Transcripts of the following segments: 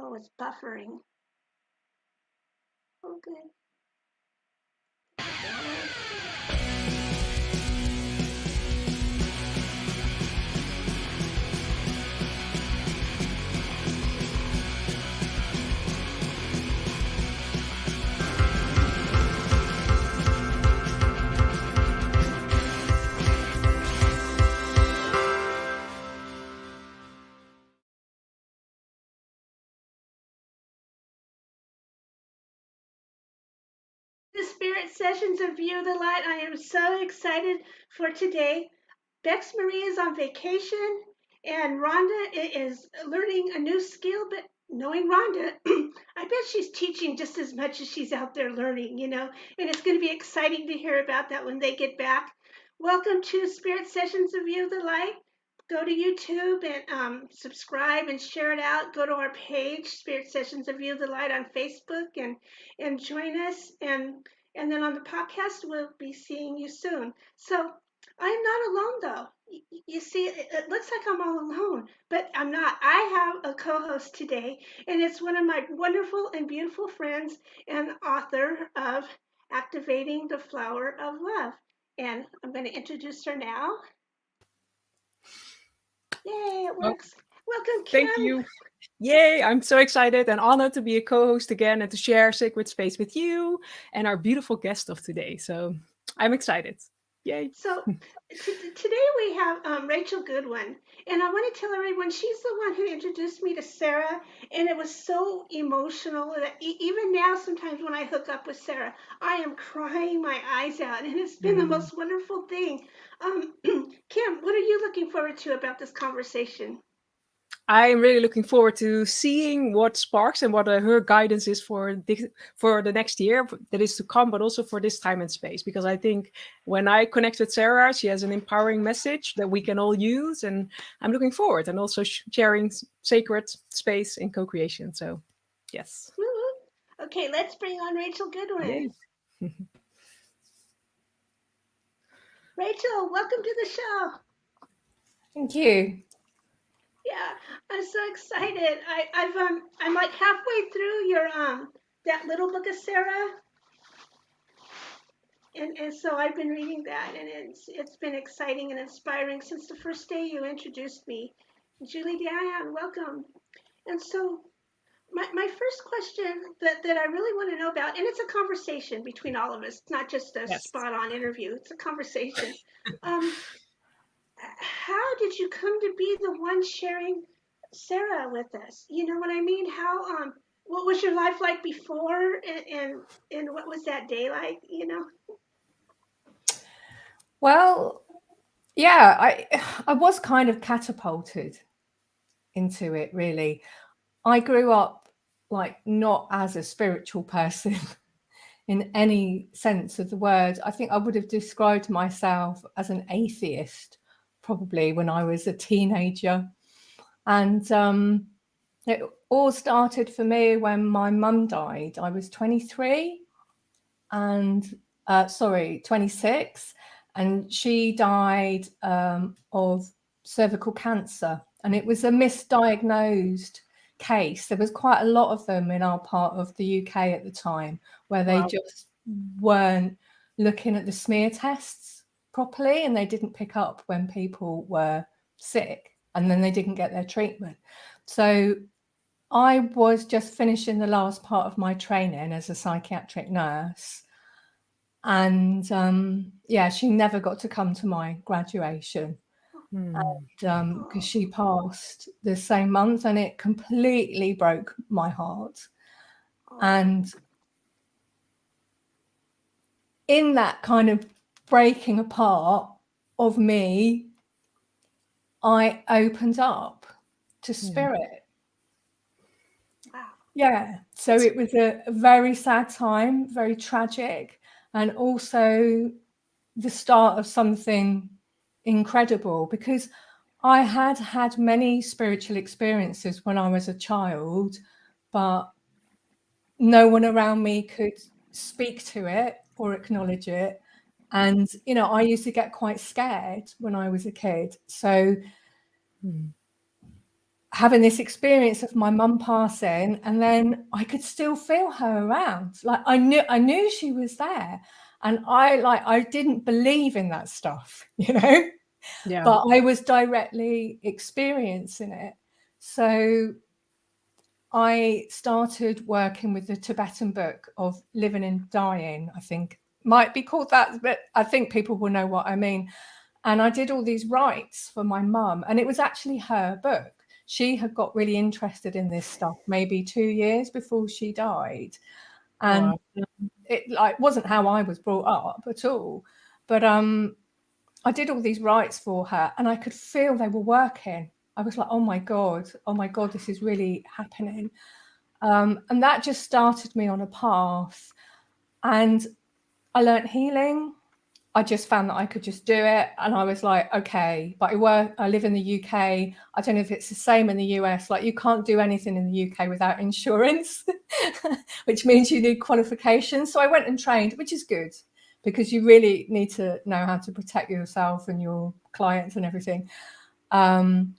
Oh, it's buffering. Oh, good. The Spirit Sessions of View the Light. I am so excited for today. Bex Marie is on vacation, and Rhonda is learning a new skill. But knowing Rhonda, I bet she's teaching just as much as she's out there learning, and it's going to be exciting to hear about that when they get back. Welcome to Spirit Sessions of View the Light. Go to YouTube and subscribe and share it out. Go to our page, Spirit Sessions of View the Light on Facebook, and join us. And then on the podcast, we'll be seeing you soon. So I'm not alone, though. You see, it looks like I'm all alone, but I'm not. I have a co-host today, and it's one of my wonderful and beautiful friends and author of Activating the Flower of Love. And I'm going to introduce her now. Yay, it works. Welcome, Kim. Thank you. Yay, I'm so excited and honored to be a co-host again and to share sacred space with you and our beautiful guest of today. So I'm excited. Yay. So today we have Rachel Goodwin, and I want to tell everyone she's the one who introduced me to Sarah, and it was so emotional that even now sometimes when I hook up with Sarah, I am crying my eyes out, and it's been the most wonderful thing. Kim, what are you looking forward to about this conversation? I'm really looking forward to seeing what sparks and what her guidance is for the next year that is to come, but also for this time and space. Because I think when I connect with Sarah, she has an empowering message that we can all use, and I'm looking forward and also sharing sacred space in co-creation. So, yes. Woo-hoo. Okay, let's bring on Rachel Goodwin. Rachel, welcome to the show. Thank you. Yeah, I'm so excited. I'm like halfway through your that little book of Sarah, and so I've been reading that, and it's been exciting and inspiring since the first day you introduced me. Julie Diane, welcome. And so my first question that I really want to know about, and it's a conversation between all of us, it's not just a spot-on interview, it's a conversation. How did you come to be the one sharing Sarah with us? You know what I mean? How what was your life like before, and what was that day like? Well, yeah, I was kind of catapulted into it, really. I grew up like not as a spiritual person in any sense of the word. I think I would have described myself as an atheist probably when I was a teenager. And it all started for me when my mum died. I was 23 and 26, and she died of cervical cancer, and it was a misdiagnosed case. There was quite a lot of them in our part of the UK at the time where they just weren't looking at the smear tests properly, and they didn't pick up when people were sick, and then they didn't get their treatment. So I was just finishing the last part of my training as a psychiatric nurse. And she never got to come to my graduation because she passed the same month, and it completely broke my heart. And in that kind of breaking apart of me, I opened up to spirit. Yeah. So it was a very sad time, very tragic, and also the start of something incredible, because I had had many spiritual experiences when I was a child, but no one around me could speak to it or acknowledge it. And, I used to get quite scared when I was a kid. So having this experience of my mum passing, and then I could still feel her around. Like I knew she was there, and I didn't believe in that stuff, you know, but I was directly experiencing it. So I started working with the Tibetan book of Living and Dying. I think might be called that, but I think people will know what I mean. And I did all these rites for my mum, and it was actually her book. She had got really interested in this stuff maybe 2 years before she died. And it like wasn't how I was brought up at all. But I did all these rites for her, and I could feel they were working. I was like, oh my God, this is really happening. And that just started me on a path. And I learned healing. I just found that I could just do it. And I was like, okay, but I live in the UK. I don't know if it's the same in the US. Like you can't do anything in the UK without insurance, which means you need qualifications. So I went and trained, which is good because you really need to know how to protect yourself and your clients and everything. And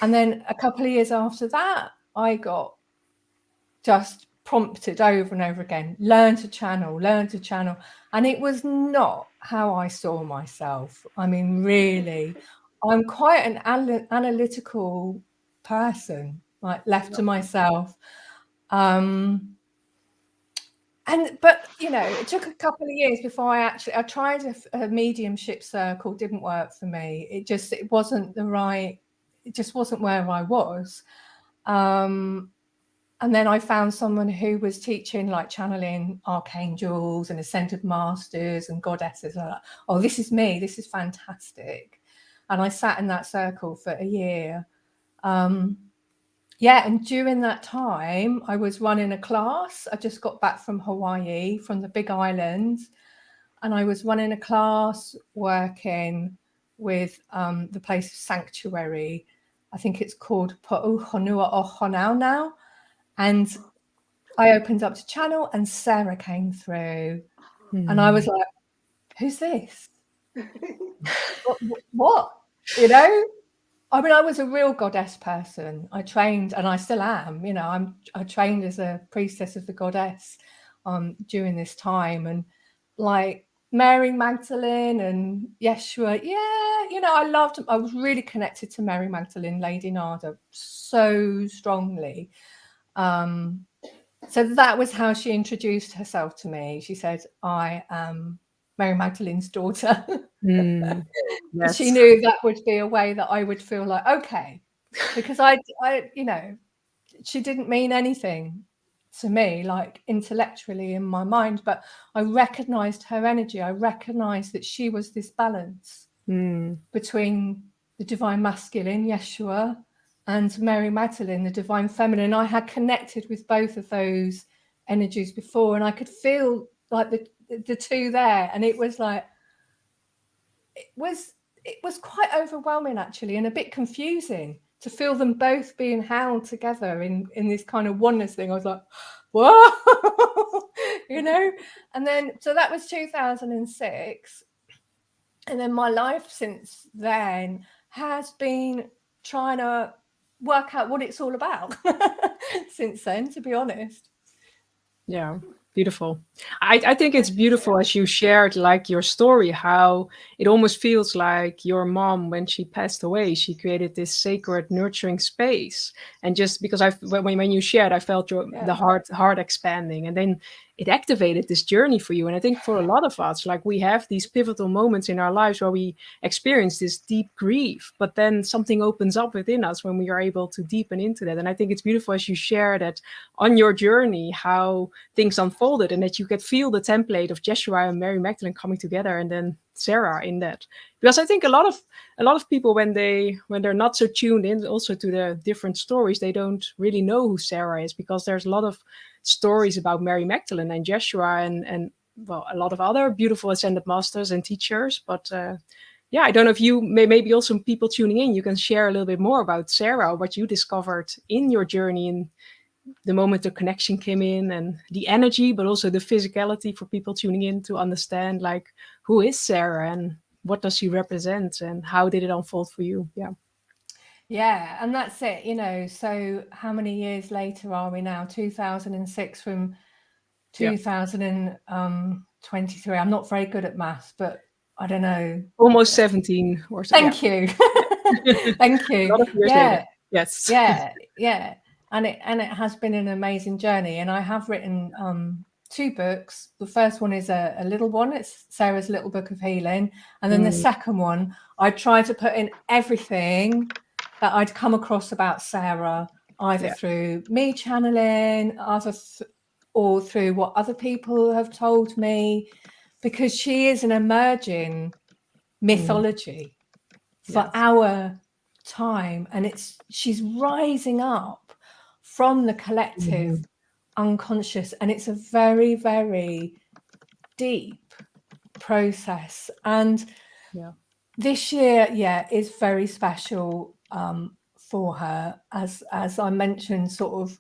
then a couple of years after that, I got just prompted over and over again, learn to channel. And it was not how I saw myself. I mean, really, I'm quite an analytical person, like left to myself. But you know, it took a couple of years before I tried a mediumship circle, didn't work for me. It wasn't it just wasn't where I was. And then I found someone who was teaching like channeling archangels and ascended masters and goddesses. And like, oh, this is me. This is fantastic. And I sat in that circle for a year. And during that time, I was running a class. I just got back from Hawaii, from the Big Island. And I was running a class working with the place of Sanctuary. I think it's called Po'uhonua o Honau now. And I opened up to channel and Sarah came through. And I was like, who's this? What? You know? I mean, I was a real goddess person. I trained, and I still am, you know, I trained as a priestess of the goddess during this time. And like Mary Magdalene and Yeshua, you know, I was really connected to Mary Magdalene, Lady Nada, so strongly. So that was how she introduced herself to me. She said, I am Mary Magdalene's daughter. Yes. She knew that would be a way that I would feel like, okay, because I, you know, she didn't mean anything to me, like intellectually in my mind, but I recognized her energy. I recognized that she was this balance between the divine masculine, Yeshua, and Mary Magdalene, the divine feminine. I had connected with both of those energies before, and I could feel like the two there. And it was like, it was quite overwhelming actually, and a bit confusing to feel them both being held together in this kind of oneness thing. I was like, whoa, you know. And then so that was 2006, and then my life since then has been trying to work out what it's all about since then, to be honest. Yeah, beautiful. I think it's beautiful as you shared like your story, how it almost feels like your mom, when she passed away, she created this sacred nurturing space. And just because when you shared, I felt the heart expanding, and then it activated this journey for you. And I think for a lot of us, like we have these pivotal moments in our lives where we experience this deep grief, but then something opens up within us when we are able to deepen into that. And I think it's beautiful as you share that on your journey, how things unfolded, and that you could feel the template of Jeshua and Mary Magdalene coming together, and then Sarah in that. Because I think a lot of people, when they're not so tuned in also to the different stories, they don't really know who Sarah is, because there's a lot of stories about Mary Magdalene and Jeshua and well, a lot of other beautiful ascended masters and teachers. But yeah, I don't know if you maybe also people tuning in, you can share a little bit more about Sarah, what you discovered in your journey, in the moment the connection came in, and the energy, but also the physicality for people tuning in to understand, like, who is Sarah and what does she represent and how did it unfold for you? Yeah. Yeah, and that's it, you know. So how many years later are we now? 2006 from 2023. I'm not very good at maths, but I don't know. Almost 17 or so. Thank you. Thank A you. lot of years later. Yes. Yeah. And it has been an amazing journey. And I have written 2 books. The first one is a little one. It's Sarah's Little Book of Healing. And then the second one, I tried to put in everything that I'd come across about Sarah, either through me channeling, or through what other people have told me, because she is an emerging mythology for our time, and she's rising up from the collective unconscious, and it's a very, very deep process. And this year is very special for her, as I mentioned sort of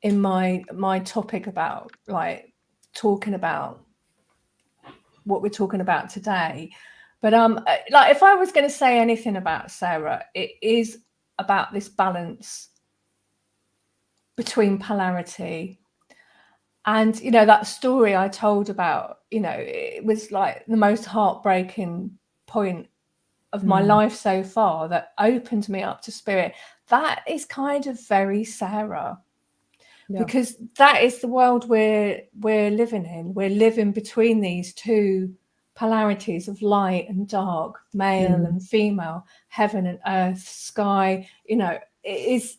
in my topic about like talking about what we're talking about today. But like if I was going to say anything about Sarah, it is about this balance between polarity. And, you know, that story I told about, you know, it was like the most heartbreaking point of my life so far that opened me up to spirit. That is kind of very Sarah. Because that is the world we're living in. We're living between these two polarities of light and dark, male and female, heaven and earth, sky. You know, it is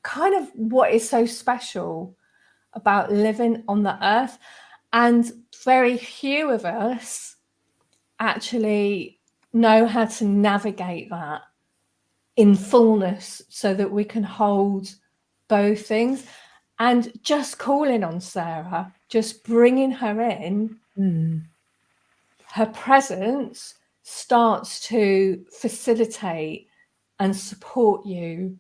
kind of what is so special about living on the earth. And very few of us actually know how to navigate that in fullness so that we can hold both things. And just calling on Sarah, just bringing her in, her presence starts to facilitate and support you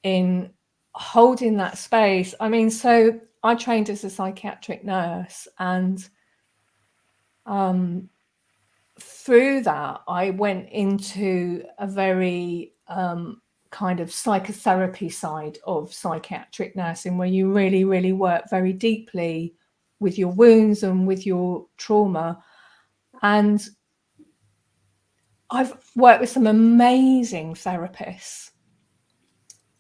in holding that space. I mean, so I trained as a psychiatric nurse, and through that I went into a very kind of psychotherapy side of psychiatric nursing, where you really, really work very deeply with your wounds and with your trauma. And I've worked with some amazing therapists.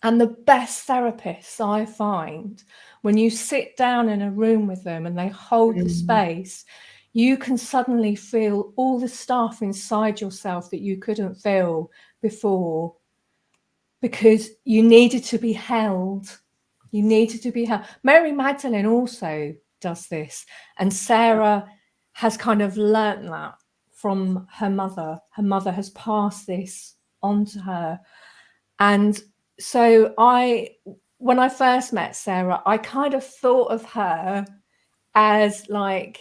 And the best therapists I find, when you sit down in a room with them and they hold the space, you can suddenly feel all the stuff inside yourself that you couldn't feel before, because you needed to be held. You needed to be held. Mary Magdalene also does this. And Sarah has kind of learnt that from her mother. Her mother has passed this on to her. And so when I first met Sarah, I kind of thought of her as like,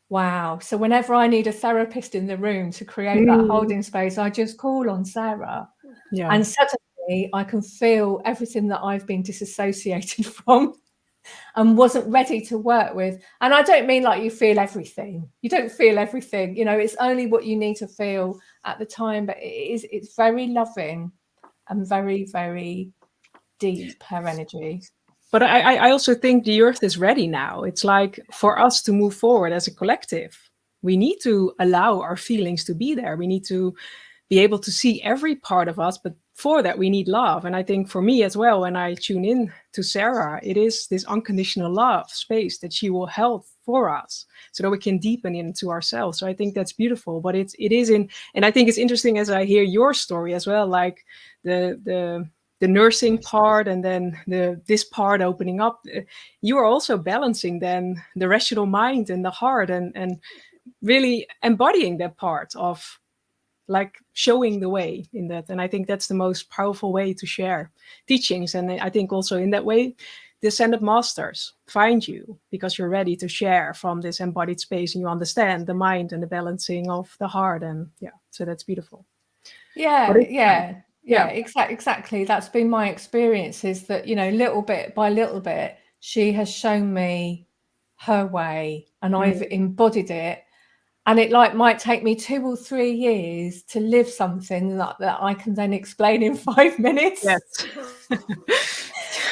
wow. So whenever I need a therapist in the room to create that holding space, I just call on Sarah. And suddenly I can feel everything that I've been disassociated from and wasn't ready to work with. And I don't mean like you feel everything. You don't feel everything. You know, it's only what you need to feel at the time. But it's very loving and very, very deep, her energy. But I also think the earth is ready now. It's like for us to move forward as a collective, we need to allow our feelings to be there. We need to be able to see every part of us, but for that we need love. And I think for me as well, when I tune in to Sarah, it is this unconditional love space that she will hold for us so that we can deepen into ourselves. So I think that's beautiful. But it is in, and I think it's interesting as I hear your story as well, like the nursing part and then this part opening up, you are also balancing then the rational mind and the heart and really embodying that part of like showing the way in that. And I think that's the most powerful way to share teachings. And I think also in that way, the ascended masters find you because you're ready to share from this embodied space and you understand the mind and the balancing of the heart. And so that's beautiful. Exactly. That's been my experience, is that, you know, little bit by little bit, she has shown me her way and I've embodied it. and it like might take me 2 or 3 years to live something that I can then explain in 5 minutes. Yes.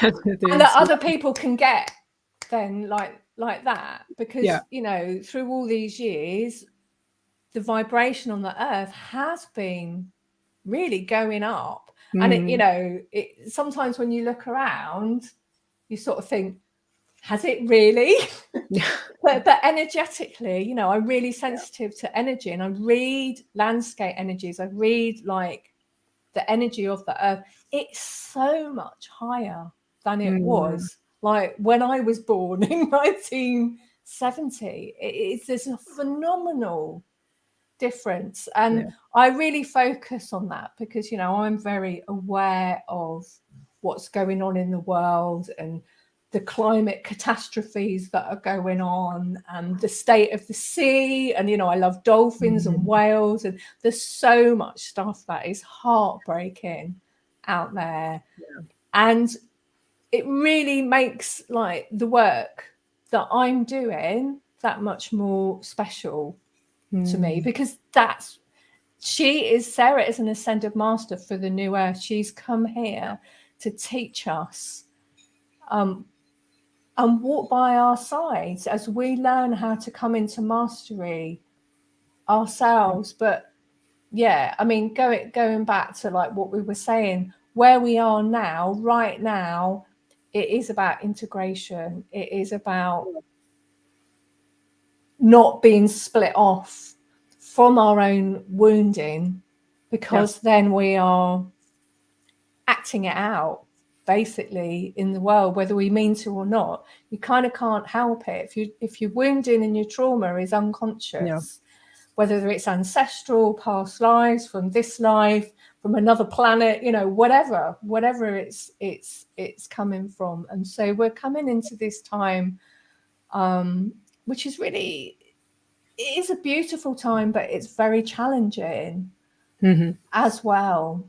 And that other people can get then like that, because you know, through all these years the vibration on the earth has been really going up. And it, you know, it sometimes when you look around you sort of think, has it really? but energetically, you know, I'm really sensitive to energy, and I read landscape energies, I read like the energy of the earth. It's so much higher than it was like when I was born in 1970. There's a phenomenal difference, and I really focus on that because, you know, I'm very aware of what's going on in the world and the climate catastrophes that are going on and the state of the sea. And, you know, I love dolphins and whales, and there's so much stuff that is heartbreaking out there. And it really makes like the work that I'm doing that much more special to me, because Sarah is an ascended master for the new earth. She's come here to teach us and walk by our sides as we learn how to come into mastery ourselves. But yeah, I mean, going back to like what we were saying, where we are now, right now, it is about integration. It is about not being split off from our own wounding, because then we are acting it out basically in the world, whether we mean to or not. You kind of can't help it. If your wounding and your trauma is unconscious, whether it's ancestral, past lives, from this life, from another planet, you know, whatever it's coming from. And so we're coming into this time, which is really, it is a beautiful time, but it's very challenging as well.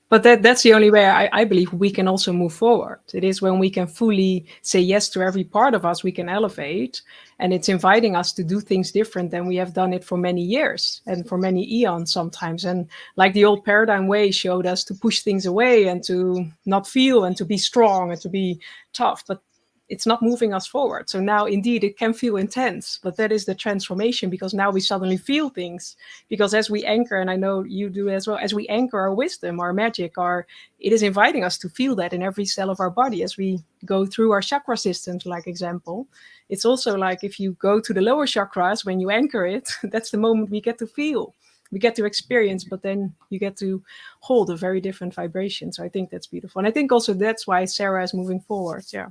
But that's the only way I believe we can also move forward. It is when we can fully say yes to every part of us, we can elevate. And it's inviting us to do things different than we have done it for many years and for many eons sometimes. And like the old paradigm way showed us to push things away and to not feel and to be strong and to be tough. But it's not moving us forward. So now, indeed, it can feel intense, but that is the transformation, because now we suddenly feel things. Because as we anchor, and I know you do as well, as we anchor our wisdom, our magic, it is inviting us to feel that in every cell of our body as we go through our chakra systems, like example. It's also like if you go to the lower chakras, when you anchor it, that's the moment we get to feel. We get to experience, but then you get to hold a very different vibration. So I think that's beautiful. And I think also that's why Sarah is moving forward. Yeah.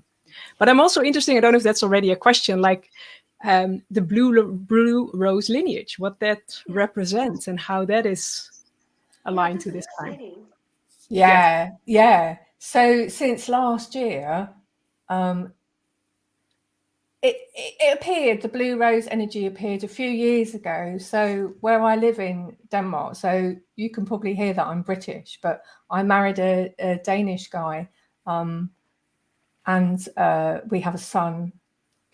But I'm also interested, I don't know if that's already a question, like the blue rose lineage, what that represents and how that is aligned to this time. Yeah. So since last year, it appeared, the blue rose energy appeared a few years ago. So where I live in Denmark, so you can probably hear that I'm British, but I married a Danish guy. And we have a son,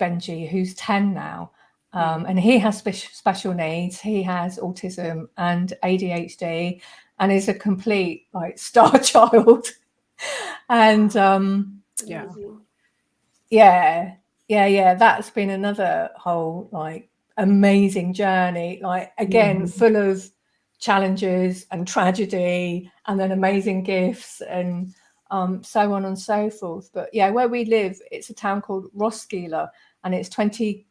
Benji, who's 10 now. And he has special needs. He has autism and ADHD and is a complete like star child. And that's been another whole like amazing journey, like again full of challenges and tragedy, and then amazing gifts and so on and so forth. But yeah, where we live, it's a town called Roskilde, and it's 20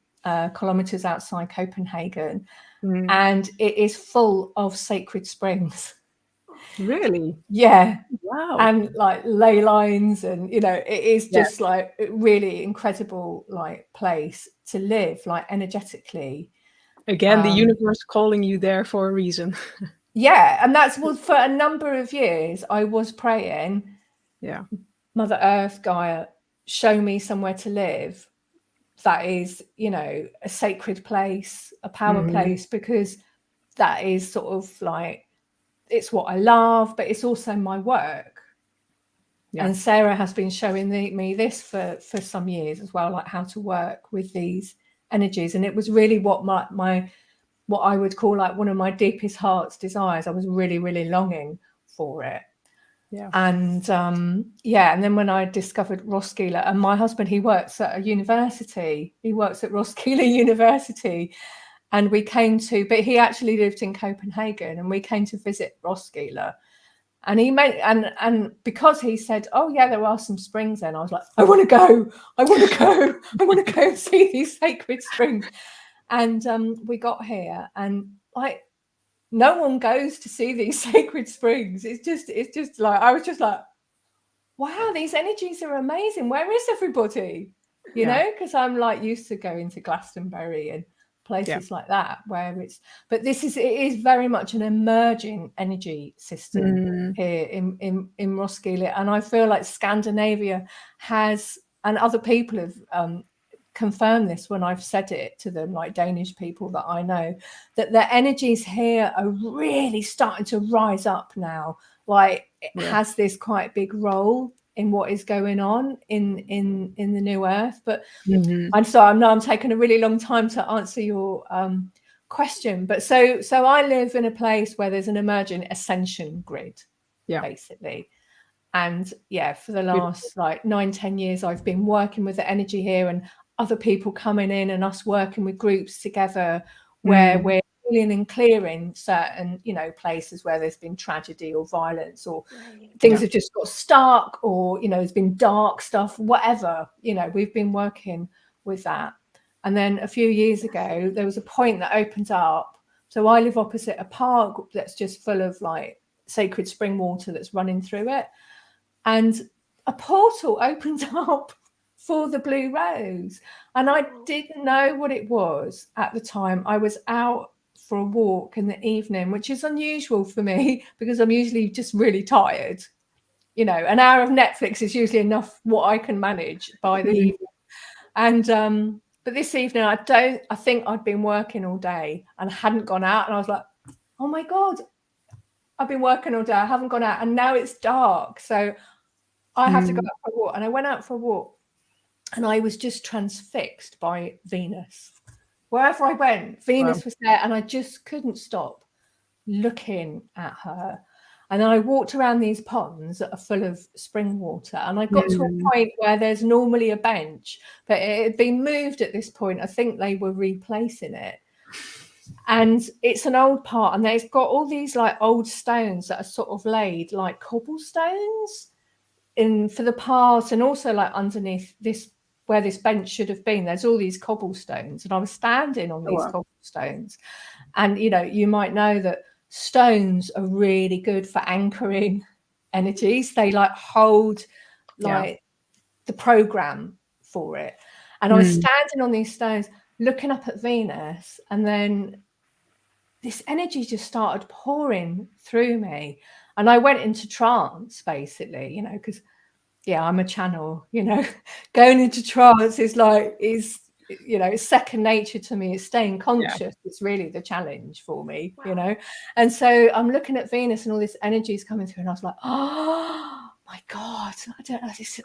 kilometers outside Copenhagen, and it is full of sacred springs. Really? Yeah. Wow. And like ley lines, and you know, it is just like a really incredible like place to live, like energetically. Again, the universe calling you there for a reason. Yeah, and that's what, for a number of years I was praying, Mother Earth, Gaia, show me somewhere to live that is, you know, a sacred place, a power place, because that is sort of like, it's what I love, but it's also my work. And Sarah has been showing me this for some years as well, like how to work with these energies. And it was really what what I would call like one of my deepest heart's desires. I was really, really longing for it. Yeah. And and then when I discovered Roskilde, and my husband, he works at a university. He works at Roskilde University. And we came to, but he actually lived in Copenhagen, and we came to visit Roskilde. And he made, and because he said, oh yeah, there are some springs then, I was like, I want to go, I want to go, I want to go and see these sacred springs. And we got here, and like, no one goes to see these sacred springs. It's just like, I was just like, wow, these energies are amazing. Where is everybody? You know, because I'm like used to going to Glastonbury and places like that where it's, but it is very much an emerging energy system here in Roskilde. And I feel like Scandinavia has, and other people have confirmed this when I've said it to them, like Danish people that I know, that the energies here are really starting to rise up now. Like it has this quite big role in what is going on in the new earth. But I'm sorry, I'm taking a really long time to answer your question. But so I live in a place where there's an emerging ascension grid, basically. And for the last like 9-10 years, I've been working with the energy here, and other people coming in and us working with groups together where we're healing and clearing certain, places where there's been tragedy or violence, or things have just got stuck, or, there's been dark stuff, whatever, we've been working with that. And then a few years ago, there was a point that opened up. So I live opposite a park that's just full of like sacred spring water that's running through it. And a portal opened up for the blue rose. And I didn't know what it was at the time. I was out for a walk in the evening, which is unusual for me because I'm usually just really tired. An hour of Netflix is usually enough what I can manage by the evening. And but this evening, I think I'd been working all day and hadn't gone out. And I was like, oh my God, I've been working all day. I haven't gone out. And now it's dark. So I have to go out for a walk. And I went out for a walk, and I was just transfixed by Venus. Wherever I went, Venus was there, and I just couldn't stop looking at her. And then I walked around these ponds that are full of spring water, and I got to a point where there's normally a bench, but it had been moved at this point. I think they were replacing it. And it's an old part, and they've got all these like old stones that are sort of laid like cobblestones in for the path, and also like underneath this where this bench should have been, there's all these cobblestones, and I was standing on these cobblestones. And you might know that stones are really good for anchoring energies. They like hold like the program for it. And I was standing on these stones looking up at Venus, and then this energy just started pouring through me, and I went into trance basically, because I'm a channel, going into trance is it's second nature to me. It's staying conscious. It's really the challenge for me, And so I'm looking at Venus, and all this energy is coming through, and I was like, oh my God, I don't know this.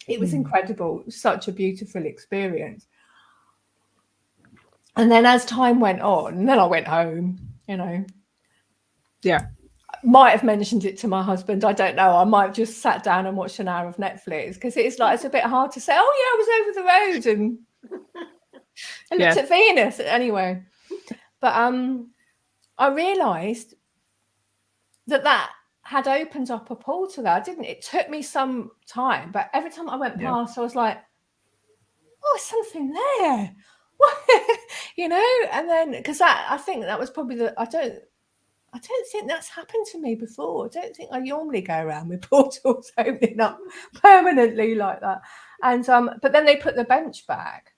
It was incredible. It was such a beautiful experience. And then as time went on, and then I went home, might have mentioned it to my husband. I don't know. I might have just sat down and watched an hour of Netflix, because it's a bit hard to say, oh yeah, I was over the road and I looked at Venus anyway. But I realized that had opened up a portal there. It took me some time, but every time I went past, I was like, oh, something there. And then because I think that was probably I don't think that's happened to me before. I don't think I normally go around with portals opening up permanently like that. And but then they put the bench back,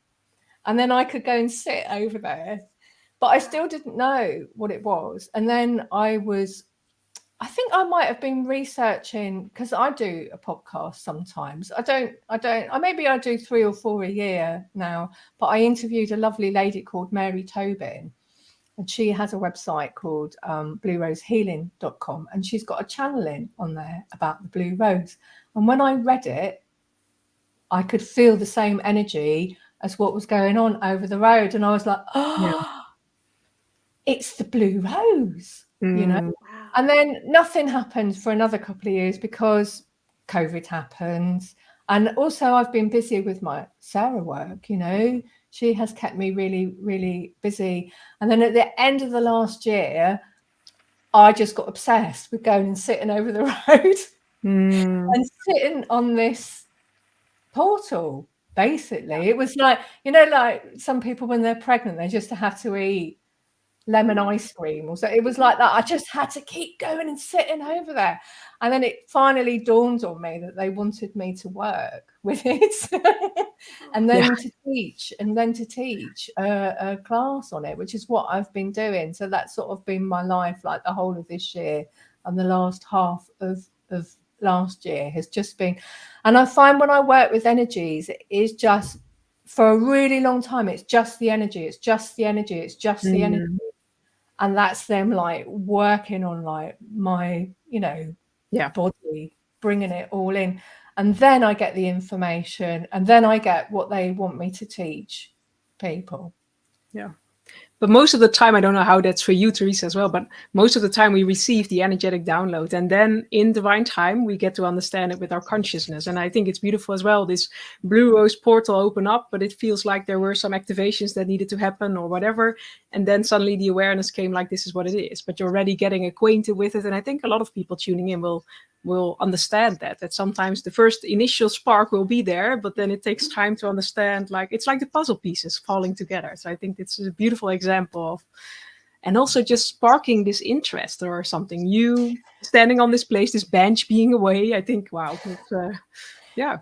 and then I could go and sit over there, but I still didn't know what it was. And then I think I might have been researching, because I do a podcast sometimes. Maybe I do 3 or 4 a year now, but I interviewed a lovely lady called Mary Tobin. And she has a website called bluerosehealing.com, and she's got a channeling on there about the blue rose. And when I read it, I could feel the same energy as what was going on over the road. And I was like, oh, it's the blue rose, you know. Wow. And then nothing happened for another couple of years because COVID happened. And also I've been busy with my Sarah work, you know. She has kept me really, really busy. And then at the end of the last year, I just got obsessed with going and sitting over the road and sitting on this portal, basically. It was like, you know, like some people when they're pregnant, they just have to eat lemon ice cream or so. It was like that. I just had to keep going and sitting over there. And then it finally dawned on me that they wanted me to work with it and then to teach a class on it, which is what I've been doing. So that's sort of been my life, like the whole of this year and the last half of last year has just been. And I find when I work with energies, it is just for a really long time, it's just the energy, it's just the energy, it's just the energy. And that's them like working on like my, you know, body, bringing it all in. And then I get the information and then I get what they want me to teach people. Yeah. But most of the time, I don't know how that's for you, Teresa, as well, but most of the time we receive the energetic download. And then in divine time, we get to understand it with our consciousness. And I think it's beautiful as well, this blue rose portal open up, but it feels like there were some activations that needed to happen or whatever. And then suddenly the awareness came like, this is what it is. But you're already getting acquainted with it. And I think a lot of people tuning in will understand that sometimes the first initial spark will be there, but then it takes time to understand, like it's like the puzzle pieces falling together. So I think it's a beautiful example of, and also just sparking this interest or something. You standing on this place, this bench being away, I think, wow, yeah.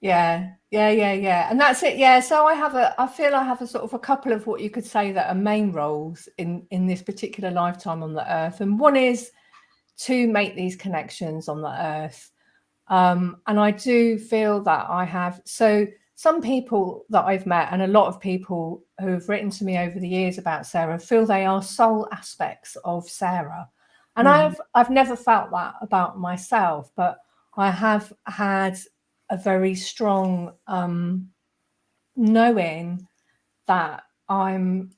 And that's it. Yeah, so I feel I have a sort of a couple of what you could say that are main roles in this particular lifetime on the earth, and one is to make these connections on the earth. And I do feel that I have, so some people that I've met and a lot of people who have written to me over the years about Sarah feel they are soul aspects of Sarah. And I've never felt that about myself, but I have had a very strong knowing that I'm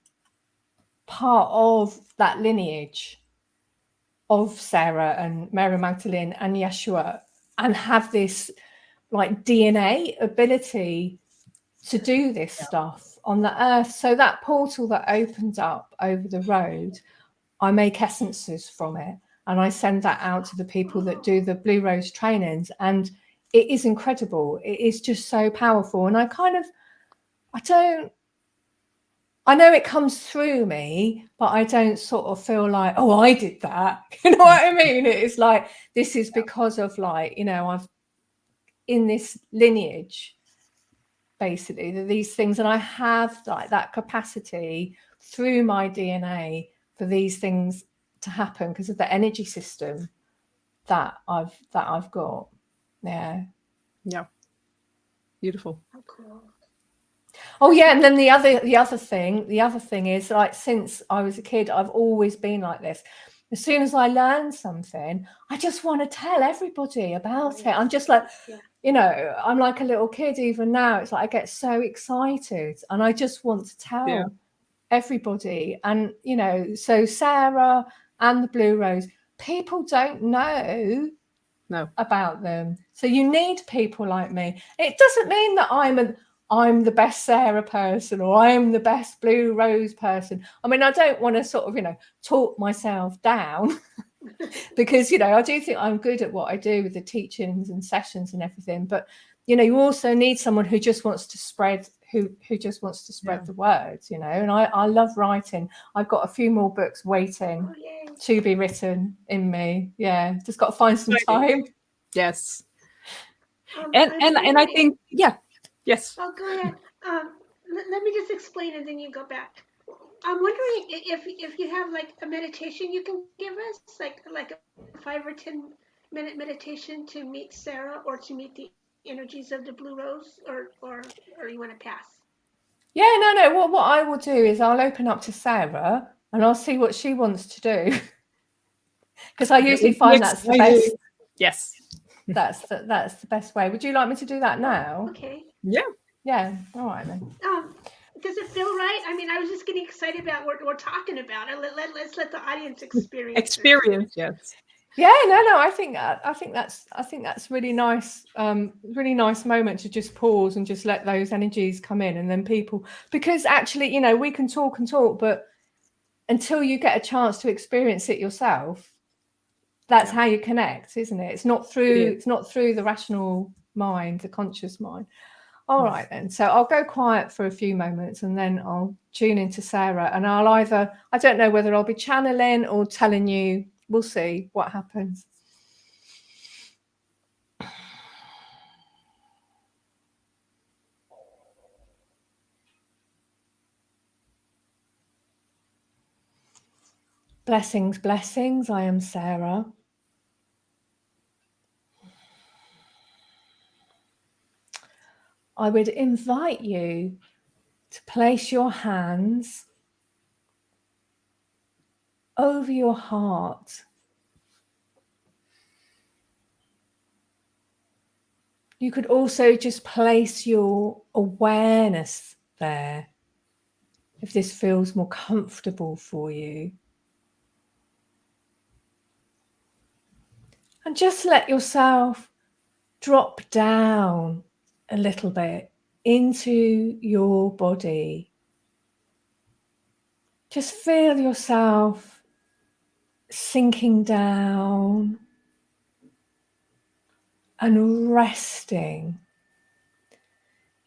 part of that lineage of Sarah and Mary Magdalene and Yeshua, and have this like DNA ability to do this stuff on the earth. So that portal that opened up over the road, I make essences from it and I send that out to the people that do the Blue Rose trainings, and it is incredible. It is just so powerful. And I know it comes through me, but I don't sort of feel like, oh, I did that. You know what I mean? It's like, this is because of like, you know, I've in this lineage, basically, these things, and I have like that capacity through my DNA for these things to happen because of the energy system that I've got. Yeah. Beautiful. Oh, cool. Oh yeah, and then the other thing is, like, since I was a kid, I've always been like this. As soon as I learn something, I just want to tell everybody about it. I'm just like, you know, I'm like a little kid even now. It's like I get so excited and I just want to tell everybody. And, you know, so Sarah and the Blue Rose, people don't know about them. So you need people like me. It doesn't mean that I'm the best Sarah person or I'm the best Blue Rose person. I mean, I don't want to sort of, you know, talk myself down because, you know, I do think I'm good at what I do with the teachings and sessions and everything. But, you know, you also need someone who just wants to spread, who just wants to spread the words, you know. And I love writing. I've got a few more books waiting to be written in me. Yeah, just got to find some time. Yes. And I think, yes. Oh, go ahead. Let me just explain and then you go back. I'm wondering if you have like a meditation you can give us, like a 5 or 10 minute meditation to meet Sarah or to meet the energies of the Blue Rose, or you want to pass? Yeah, no. What I will do is I'll open up to Sarah and I'll see what she wants to do. Because I usually find that's the best. Yes. that's the best way. Would you like me to do that now? Okay. Yeah. All right then. Does it feel right? I mean, I was just getting excited about what we're talking about. Let's let the audience experience this. Yes. Yeah, no. I think that's really nice. Really nice moment to just pause and just let those energies come in, and then people, because actually, you know, we can talk and talk, but until you get a chance to experience it yourself, that's how you connect, isn't it? It's not through the rational mind, the conscious mind. All right then. So I'll go quiet for a few moments and then I'll tune into Sarah, and I don't know whether I'll be channeling or telling you. We'll see what happens. Blessings, blessings. I am Sarah. I would invite you to place your hands over your heart. You could also just place your awareness there if this feels more comfortable for you. And just let yourself drop down a little bit into your body. Just feel yourself sinking down and resting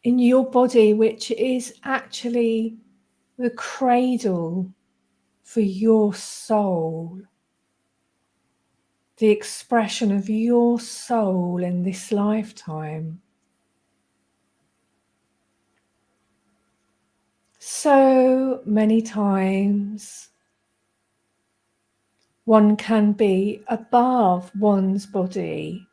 in your body, which is actually the cradle for your soul, the expression of your soul in this lifetime. So many times one can be above one's body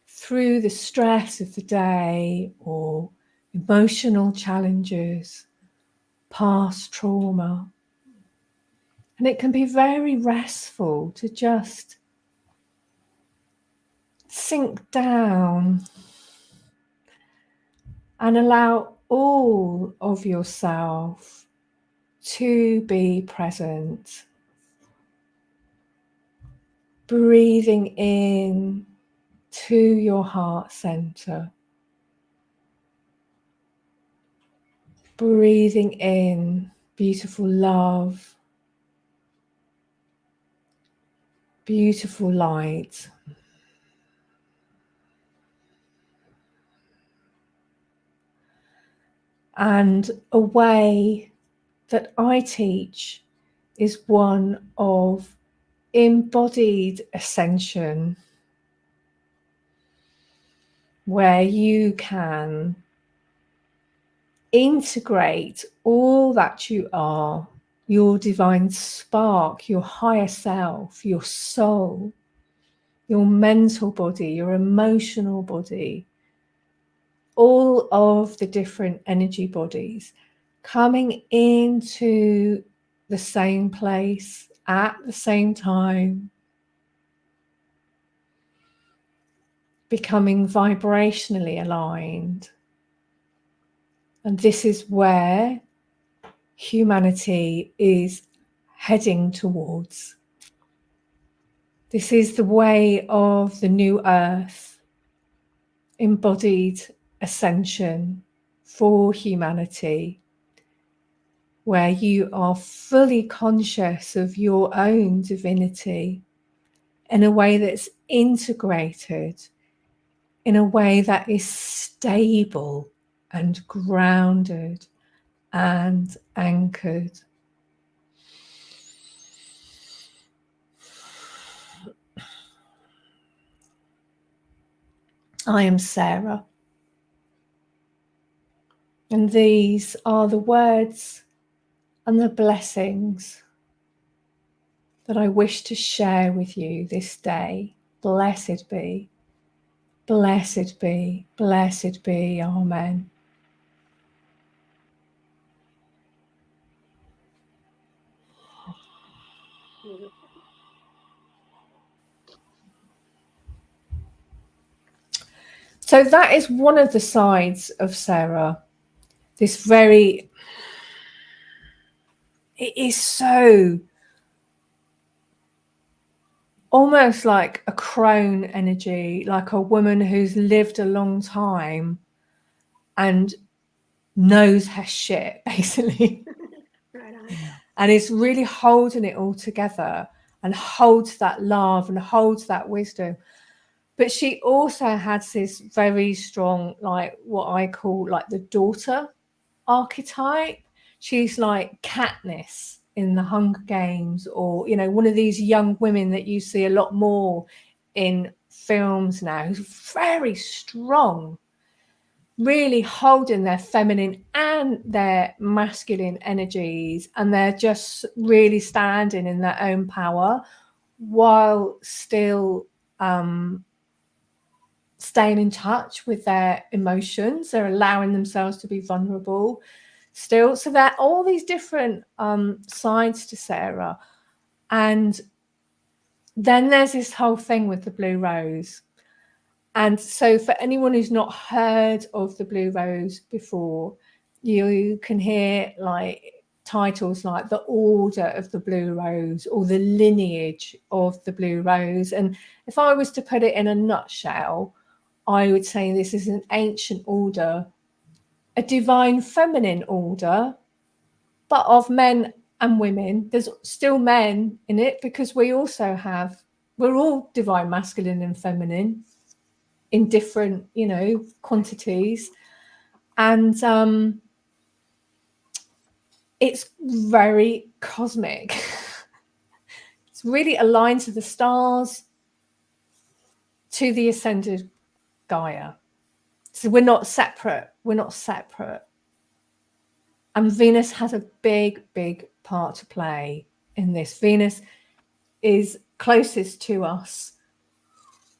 through the stress of the day or emotional challenges, past trauma. And it can be very restful to just sink down and allow all of yourself to be present. Breathing in to your heart center. Breathing in beautiful love, beautiful light. And a way that I teach is one of embodied ascension, where you can integrate all that you are, your divine spark, your higher self, your soul, your mental body, your emotional body, all of the different energy bodies coming into the same place at the same time, becoming vibrationally aligned. And this is where humanity is heading towards. This is the way of the new earth, embodied ascension for humanity, where you are fully conscious of your own divinity in a way that's integrated, in a way that is stable and grounded and anchored. I am Sarah, and these are the words and the blessings that I wish to share with you this day. Blessed be, blessed be, blessed be. Amen. So that is one of the sides of Sarah. This very, it is so almost like a crone energy, like a woman who's lived a long time and knows her shit, basically. Right on. And is really holding it all together and holds that love and holds that wisdom. But she also has this very strong, like what I call like the daughter archetype. She's like Katniss in the Hunger Games, or, you know, one of these young women that you see a lot more in films now, who's very strong, really holding their feminine and their masculine energies, and they're just really standing in their own power while still staying in touch with their emotions. They're allowing themselves to be vulnerable still. So there are all these different sides to Sarah. And then there's this whole thing with the blue rose. And so for anyone who's not heard of the blue rose before, you can hear like titles like the Order of the Blue Rose or the Lineage of the Blue Rose. And if I was to put it in a nutshell, I would say this is an ancient order, a divine feminine order, but of men and women. There's still men in it because we also have, we're all divine masculine and feminine in different, you know, quantities. And it's very cosmic. It's really aligned to the stars, to the ascended Gaia. So we're not separate. We're not separate. And Venus has a big, big part to play in this. Venus is closest to us.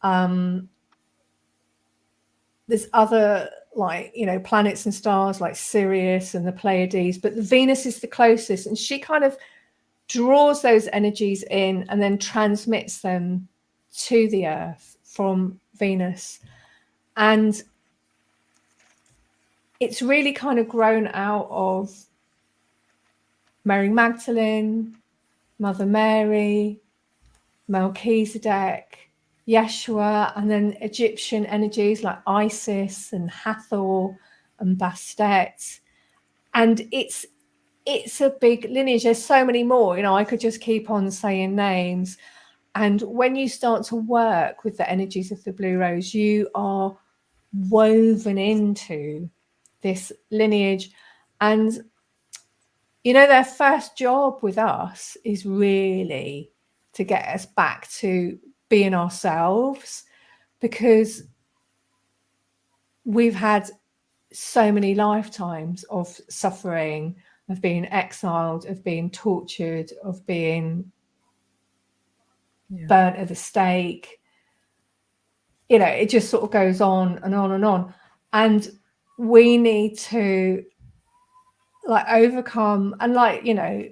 There's other, like, you know, planets and stars like Sirius and the Pleiades, but Venus is the closest, and she kind of draws those energies in and then transmits them to the Earth from Venus. And it's really kind of grown out of Mary Magdalene, Mother Mary, Melchizedek, Yeshua, and then Egyptian energies like Isis and Hathor and Bastet. And it's a big lineage. There's so many more, you know, I could just keep on saying names. And when you start to work with the energies of the blue rose, you are woven into this lineage. And, you know, their first job with us is really to get us back to being ourselves, because we've had so many lifetimes of suffering, of being exiled, of being tortured, of being burnt at the stake. You know, it just sort of goes on and on and on. And we need to like overcome, and like, you know,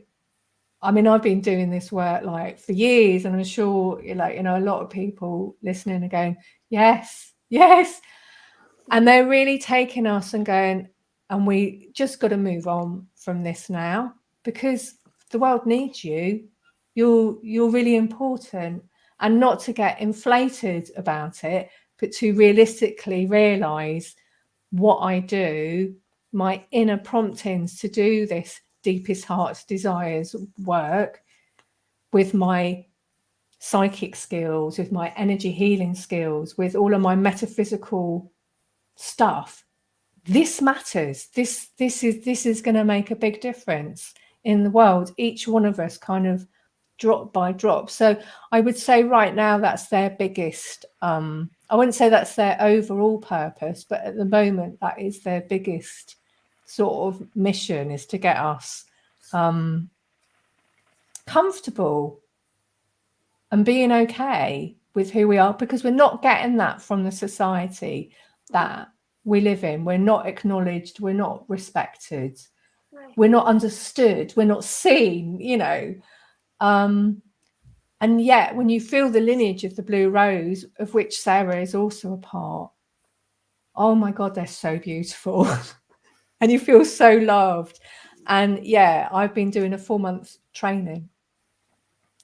I mean, I've been doing this work like for years, and I'm sure, like, you know, a lot of people listening are going, yes, yes. And they're really taking us and going, and we just got to move on from this now, because the world needs you. You're really important, and not to get inflated about it, but to realistically realize what I do, my inner promptings to do this deepest heart's desires work with my psychic skills, with my energy healing skills, with all of my metaphysical stuff. This matters. This is going to make a big difference in the world, each one of us kind of drop by drop. So I would say right now that's their biggest, I wouldn't say that's their overall purpose, but at the moment that is their biggest sort of mission, is to get us comfortable and being okay with who we are, because we're not getting that from the society that we live in. We're not acknowledged, we're not respected, Right. we're not understood, we're not seen, you know. And yet when you feel the lineage of the blue rose, of which Sarah is also a part, oh my God, they're so beautiful. And you feel so loved. And yeah, I've been doing a 4-month training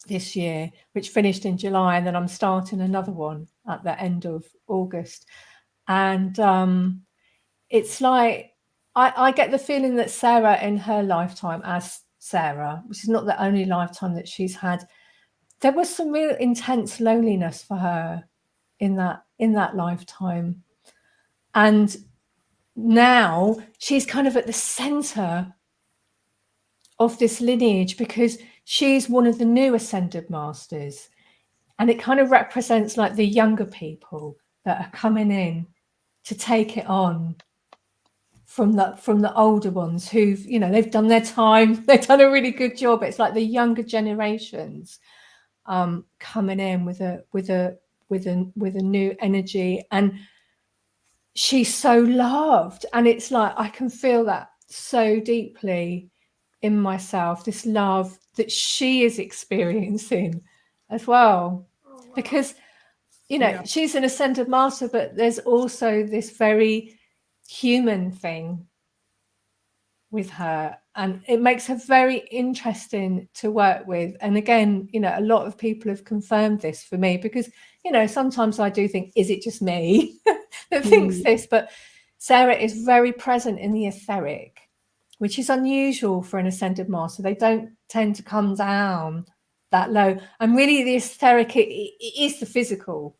this year, which finished in July, and then I'm starting another one at the end of August. And it's like I get the feeling that Sarah, in her lifetime as Sarah, which is not the only lifetime that she's had, there was some real intense loneliness for her in that lifetime. And now she's kind of at the center of this lineage because she's one of the new ascended masters, and it kind of represents like the younger people that are coming in to take it on from the older ones who've, you know, they've done their time, they've done a really good job. It's like the younger generations coming in with a new energy, and she's so loved, and it's like I can feel that so deeply in myself, this love that she is experiencing as well. Oh, wow. Because, you know, she's an ascended master, but there's also this very human thing with her, and it makes her very interesting to work with. And again, you know, a lot of people have confirmed this for me, because, you know, sometimes I do think, is it just me that thinks this? But Sarah is very present in the etheric, which is unusual for an ascended master. They don't tend to come down that low. And really the etheric, it is the physical.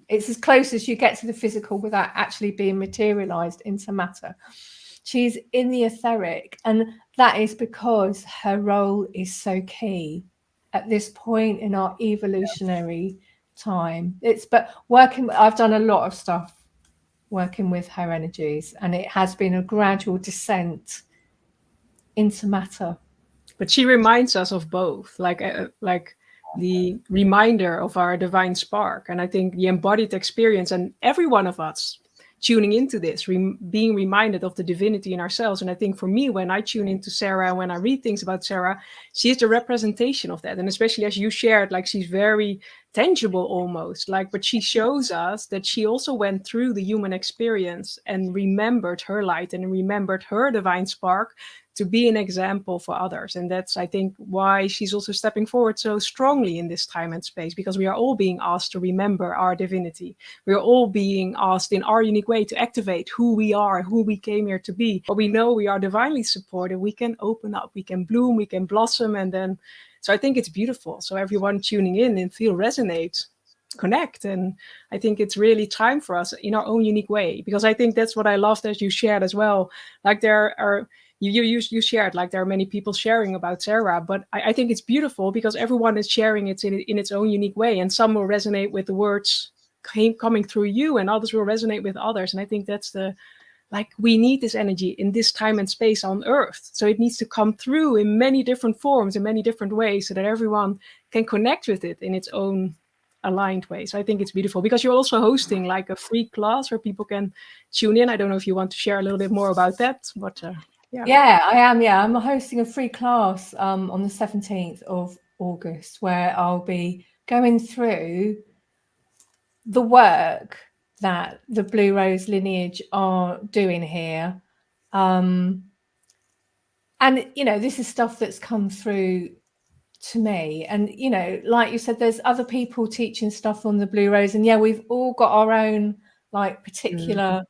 It's as close as you get to the physical without actually being materialized into matter. She's in the etheric, and that is because her role is so key at this point in our evolutionary time. I've done a lot of stuff working with her energies, and it has been a gradual descent into matter. But she reminds us of both, like the reminder of our divine spark. And I think the embodied experience, and every one of us tuning into this, being reminded of the divinity in ourselves. And I think for me, when I tune into Sarah, when I read things about Sarah, she is the representation of that. And especially as you shared, like she's very tangible almost, like, but she shows us that she also went through the human experience and remembered her light and remembered her divine spark to be an example for others. And that's, I think, why she's also stepping forward so strongly in this time and space, because we are all being asked to remember our divinity. We are all being asked in our unique way to activate who we are, who we came here to be. But we know we are divinely supported. We can open up, we can bloom, we can blossom. And then, so I think it's beautiful. So everyone tuning in and feel resonate, connect. And I think it's really time for us in our own unique way, because I think that's what I loved as you shared as well. Like there are, you shared, like there are many people sharing about Sarah, but I think it's beautiful because everyone is sharing it in its own unique way, and some will resonate with the words coming through you, and others will resonate with others. And I think that's we need this energy in this time and space on Earth. So it needs to come through in many different forms, in many different ways, so that everyone can connect with it in its own aligned way. So I think it's beautiful, because you're also hosting like a free class where people can tune in. I don't know if you want to share a little bit more about that, but yeah, I am. Yeah, I'm hosting a free class on the 17th of August, where I'll be going through the work that the Blue Rose lineage are doing here. And, you know, this is stuff that's come through to me. And, you know, like you said, there's other people teaching stuff on the Blue Rose. And yeah, we've all got our own like particular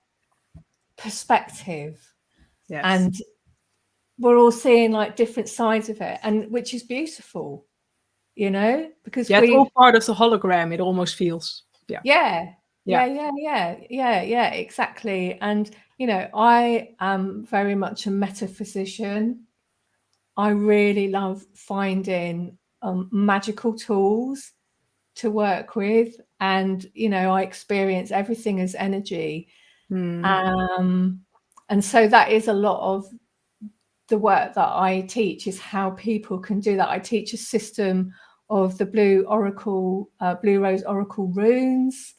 perspective. Yes. And we're all seeing like different sides of it, and which is beautiful, you know, because it's all part of the hologram. It almost feels. Yeah, exactly. And, you know, I am very much a metaphysician. I really love finding magical tools to work with, and, you know, I experience everything as energy. And so that is a lot of the work that I teach, is how people can do that. I teach a system of the Blue Rose Oracle runes.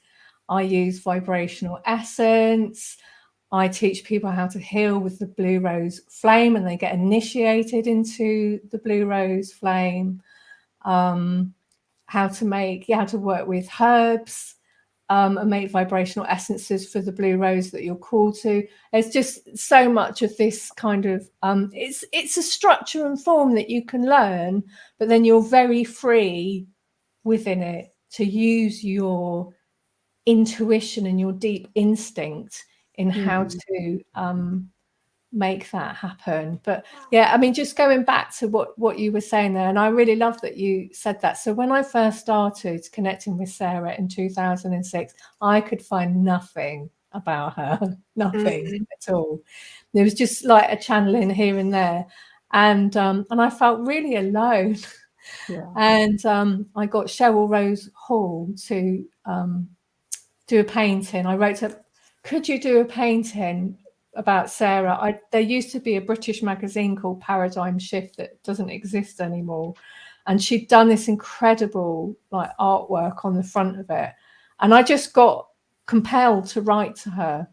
I use vibrational essence. I teach people how to heal with the Blue Rose flame, and they get initiated into the Blue Rose flame. How to work with herbs, and make vibrational essences for the blue rose that you're called to. There's just so much of this kind of it's a structure and form that you can learn, but then you're very free within it to use your intuition and your deep instinct in how to make that happen. But yeah, I mean, just going back to what you were saying there, and I really love that you said that. So when I first started connecting with Sarah in 2006, I could find nothing about her, nothing at all. There was just like a channeling here and there, and I felt really alone. Yeah. And I got Cheryl Rose Hall to do a painting. I wrote to, could you do a painting about Sarah? There used to be a British magazine called Paradigm Shift that doesn't exist anymore, and she'd done this incredible like artwork on the front of it, and I just got compelled to write to her.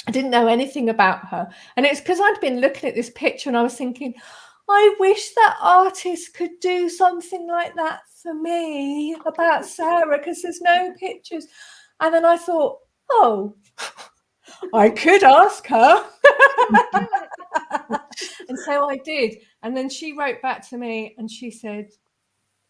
I didn't know anything about her, and it's because I'd been looking at this picture and I was thinking, I wish that artist could do something like that for me about Sarah, because there's no pictures. And then I thought, oh, I could ask her. And so I did. And then she wrote back to me and she said,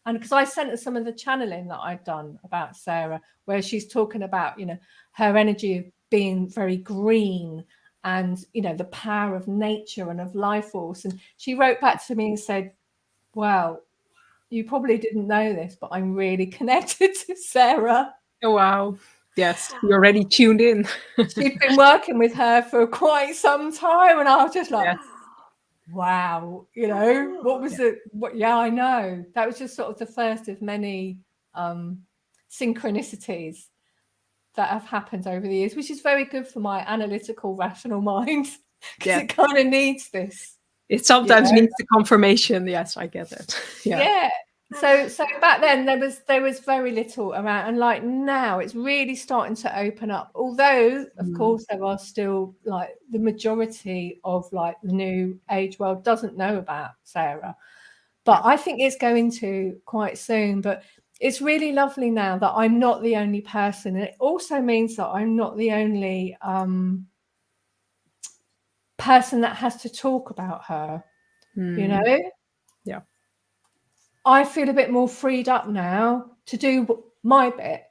and because I sent her some of the channeling that I'd done about Sarah, where she's talking about, you know, her energy of being very green and, you know, the power of nature and of life force. And she wrote back to me and said, well, you probably didn't know this, but I'm really connected to Sarah. Oh, wow. Yes, you're already tuned in. She'd been working with her for quite some time, and I was just like, Yes. wow, you know, what was it? Yeah, I know. That was just sort of the first of many synchronicities that have happened over the years, which is very good for my analytical, rational mind, because it kind of needs this. It sometimes needs the confirmation. Yes, I get it. Yeah. So back then there was very little around, and like now it's really starting to open up. Although of course there are still like the majority of like the new age world doesn't know about Sarah, but I think it's going to quite soon. But it's really lovely now that I'm not the only person, and it also means that I'm not the only person that has to talk about her. You know. Yeah. I feel a bit more freed up now to do my bit.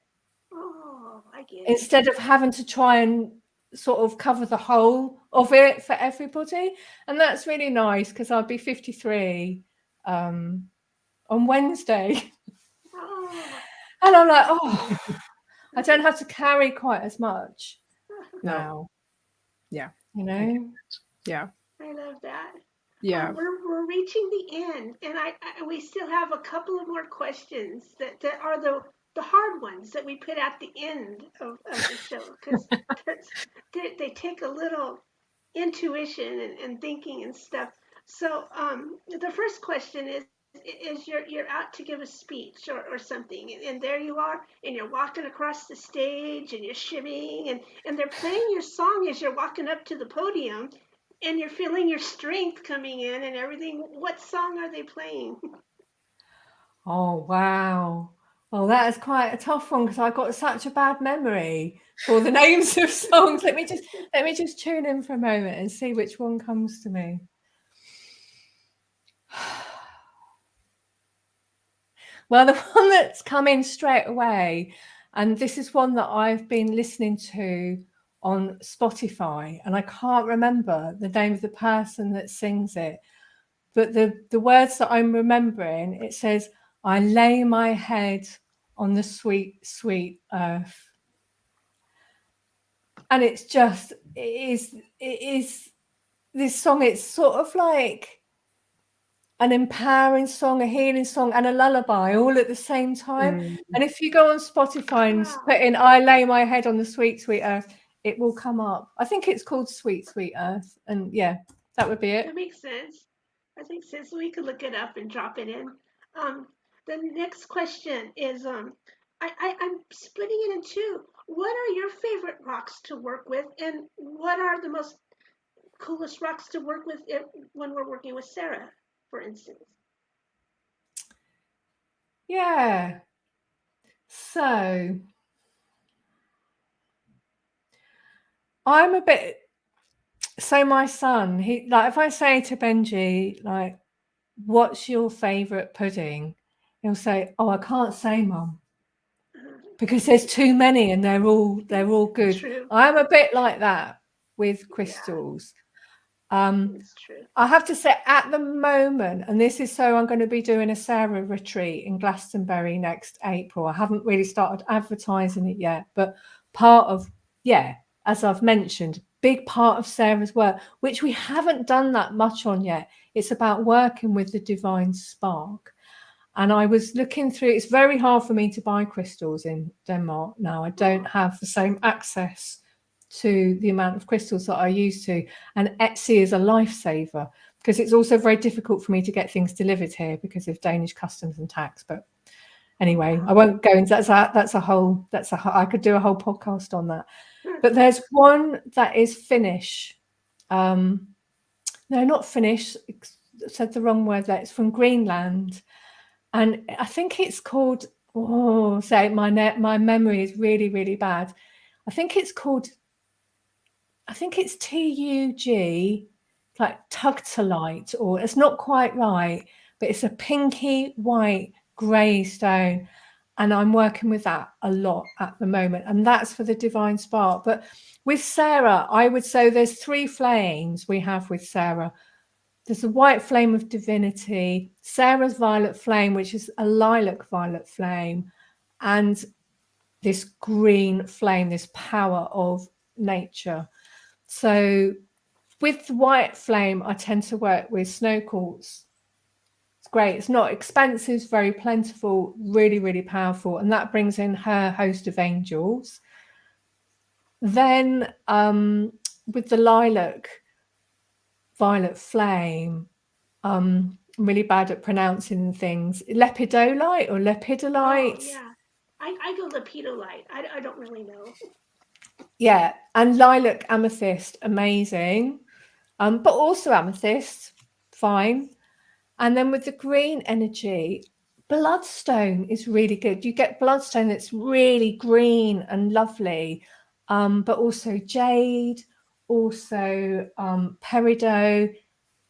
Oh, I get it. Instead of having to try and sort of cover the whole of it for everybody. And that's really nice, because I'll be 53 on Wednesday. And I'm like, oh, I don't have to carry quite as much now. Yeah. You know? Yeah. I love that. Yeah. We're reaching the end, and we still have a couple of more questions that are the hard ones that we put at the end of the show, because they take a little intuition and thinking and stuff. So the first question is you're out to give a speech or something, and there you are, and you're walking across the stage and you're shimmying, and they're playing your song as you're walking up to the podium, and you're feeling your strength coming in and everything. What song are they playing? Oh, wow. Well, that is quite a tough one, because I've got such a bad memory for the names of songs. Let me just tune in for a moment and see which one comes to me. Well, the one that's come in straight away, and this is one that I've been listening to on Spotify, and I can't remember the name of the person that sings it, but the words that I'm remembering, it says, I lay my head on the sweet, sweet earth. And it's just, it is this song. It's sort of like an empowering song, a healing song, and a lullaby all at the same time. And if you go on Spotify and put in I lay my head on the sweet, sweet earth, it will come up. I think it's called Sweet, Sweet Earth. And yeah, that would be it. That makes sense. I think so. We could look it up and drop it in. The next question is I'm splitting it in two. What are your favorite rocks to work with, and what are the most coolest rocks to work with when we're working with Sarah, for instance? Yeah. So I'm a bit. So my son, he like if I say to Benji, like, what's your favorite pudding? He'll say, oh, I can't say, Mum, because there's too many and they're all good. True. I'm a bit like that with crystals. It's true. I have to say at the moment, and this is so I'm going to be doing a Sarah retreat in Glastonbury next April. I haven't really started advertising it yet, but part of, as I've mentioned, big part of Sarah's work, which we haven't done that much on yet. It's about working with the divine spark. And I was looking through, it's very hard for me to buy crystals in Denmark now. I don't have the same access to the amount of crystals that I used to. And Etsy is a lifesaver because it's also very difficult for me to get things delivered here because of Danish customs and tax. But anyway, I won't go into that. I could do a whole podcast on that. But there's one that is Finnish. No, not Finnish. I said the wrong word there. It's from Greenland. And I think it's called, my memory is really, really bad. I think it's TUG, like Tugtalite, or it's not quite right, but it's a pinky white grey stone. And I'm working with that a lot at the moment. And that's for the divine spark. But with Sarah, I would say there's 3 flames we have with Sarah. There's the white flame of divinity, Sarah's violet flame, which is a lilac violet flame, and this green flame, this power of nature. So with the white flame, I tend to work with snow quartz. It's great. It's not expensive, it's very plentiful, really, really powerful. And that brings in her host of angels. Then with the lilac violet flame, I'm really bad at pronouncing things. Lepidolite or lepidolite. Oh, yeah. I go lepidolite. I don't really know. Yeah, and lilac amethyst, amazing. But also amethyst, fine. And then with the green energy, bloodstone is really good. You get bloodstone that's really green and lovely, but also jade, also peridot,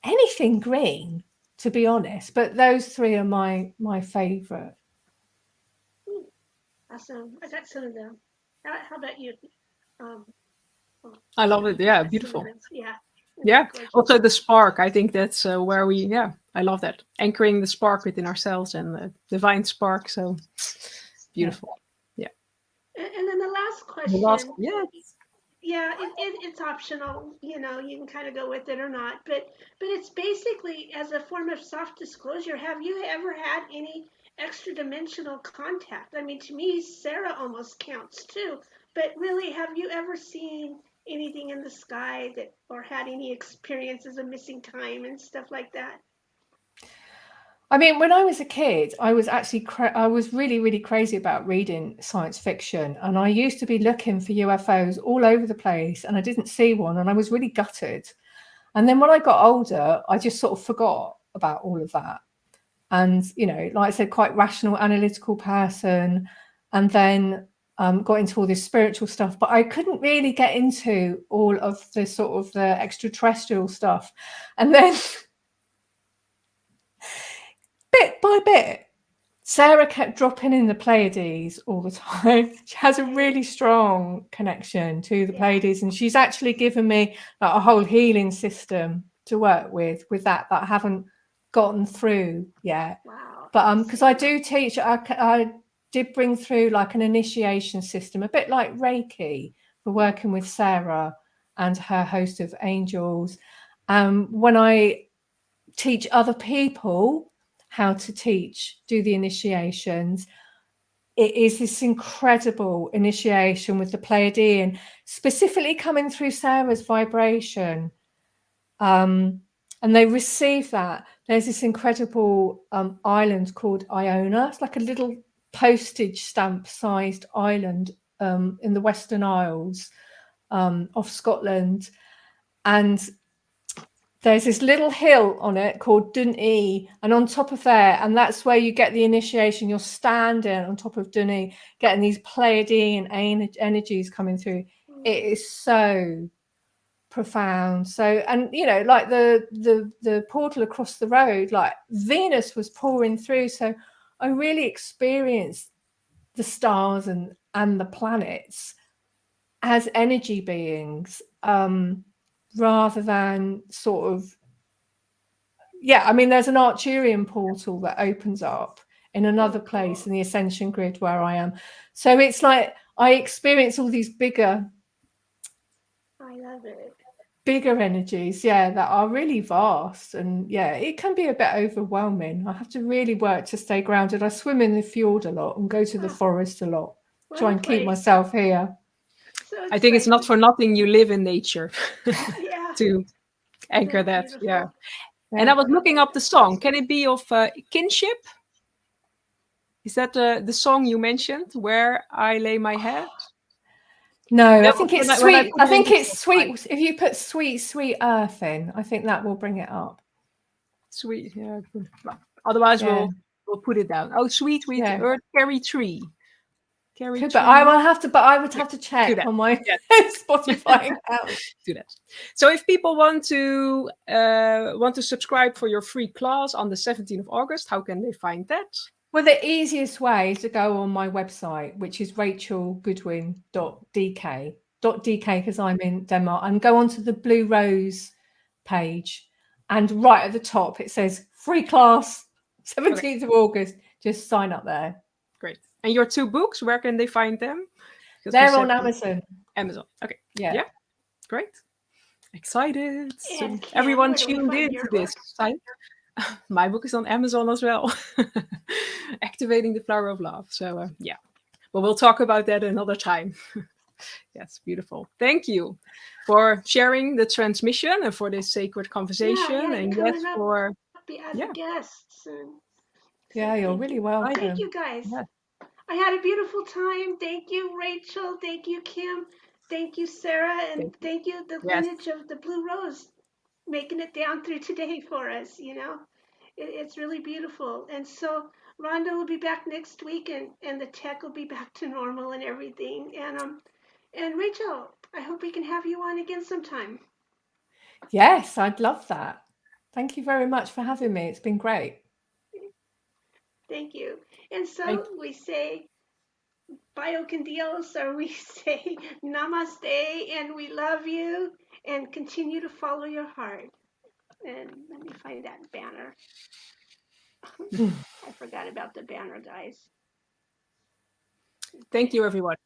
anything green, to be honest. But those 3 are my favorite. Awesome. I got some of them. How about you? I love it. Yeah, beautiful. Yeah. Yeah. Also the spark. I think that's where I love that. Anchoring the spark within ourselves and the divine spark. So beautiful. Yeah. And then the last question. It's optional. You can kind of go with it or not. But it's basically as a form of soft disclosure. Have you ever had any extra dimensional contact? I mean, to me, Sarah almost counts too. But really, have you ever seen anything in the sky or had any experiences of missing time and stuff like that? I mean, when I was a kid, I was actually I was really, really crazy about reading science fiction, and I used to be looking for UFOs all over the place, and I didn't see one, and I was really gutted. And then when I got older, I just sort of forgot about all of that. And, like I said, quite rational, analytical person, and then got into all this spiritual stuff, but I couldn't really get into all of the sort of the extraterrestrial stuff. And then bit by bit, Sarah kept dropping in the Pleiades all the time. She has a really strong connection to the Pleiades, and she's actually given me like a whole healing system to work with that I haven't gotten through yet. Wow. But because I do teach, I did bring through like an initiation system, a bit like Reiki, for working with Sarah and her host of angels. When I teach other people how to do the initiations, it is this incredible initiation with the Pleiadian, specifically coming through Sarah's vibration. And they receive that. There's this incredible island called Iona. It's like a little postage stamp sized island in the Western Isles off Scotland. And there's this little hill on it called Dun'e, and on top of there, and that's where you get the initiation. You're standing on top of Dun'e, getting these Pleiadian energies coming through. it is so profound. So, and you know, like the portal across the road, like Venus was pouring through, so I really experienced the stars and the planets as energy beings, rather than sort of, yeah, I mean, there's an Arcturian portal that opens up in another place in the ascension grid where I am. So it's like I experience all these bigger, I love it. bigger energies, yeah, that are really vast. And yeah, it can be a bit overwhelming. I have to really work to stay grounded. I swim in the fjord a lot and go to the forest a lot, try and keep myself here. So I think it's not for nothing you live in nature. Yeah. To anchor that. Beautiful. Yeah. And I was looking up the song. Can it be of kinship? Is that the song you mentioned, Where I Lay My Head? No, That I think was it's when sweet. put I it think into it's sweet. If you put sweet, sweet earth in, I think that will bring it up. Sweet, yeah. Otherwise, Yeah. we'll put it down. Oh, sweet, sweet Yeah. earth, carry tree. But I will have to. But I would have to check that. on my Yes. Spotify account. Do that. So if people want to subscribe for your free class on the 17th of August, how can they find that? Well, the easiest way is to go on my website, which is rachelgoodwin.dk because I'm in Denmark, and go onto the Blue Rose page, and right at the top it says free class 17th of August. Just sign up there. Great. And your 2 books, where can they find them? They're on Amazon. Amazon. Okay. Yeah. Great. Excited. And So everyone tuned in to this. My book is on Amazon as well. Activating the Flower of Love. So yeah, but we'll talk about that another time. Yes, beautiful. Thank you for sharing the transmission and for this sacred conversation. Yeah, and yes, for as a guest. Yeah, you're really welcome. Thank you, guys. Yeah. I had a beautiful time. Thank you, Rachel. Thank you, Kim. Thank you, Sarah. And thank you, the lineage of the Blue Rose, making it down through today for us. You know, it's really beautiful. And so Rhonda will be back next week, and the tech will be back to normal and everything. And Rachel, I hope we can have you on again sometime. Yes, I'd love that. Thank you very much for having me. It's been great. Thank you. And so we say Bio con Dios, or we say namaste, and we love you, and continue to follow your heart. And let me find that banner. I forgot about the banner, guys. Thank you, everyone.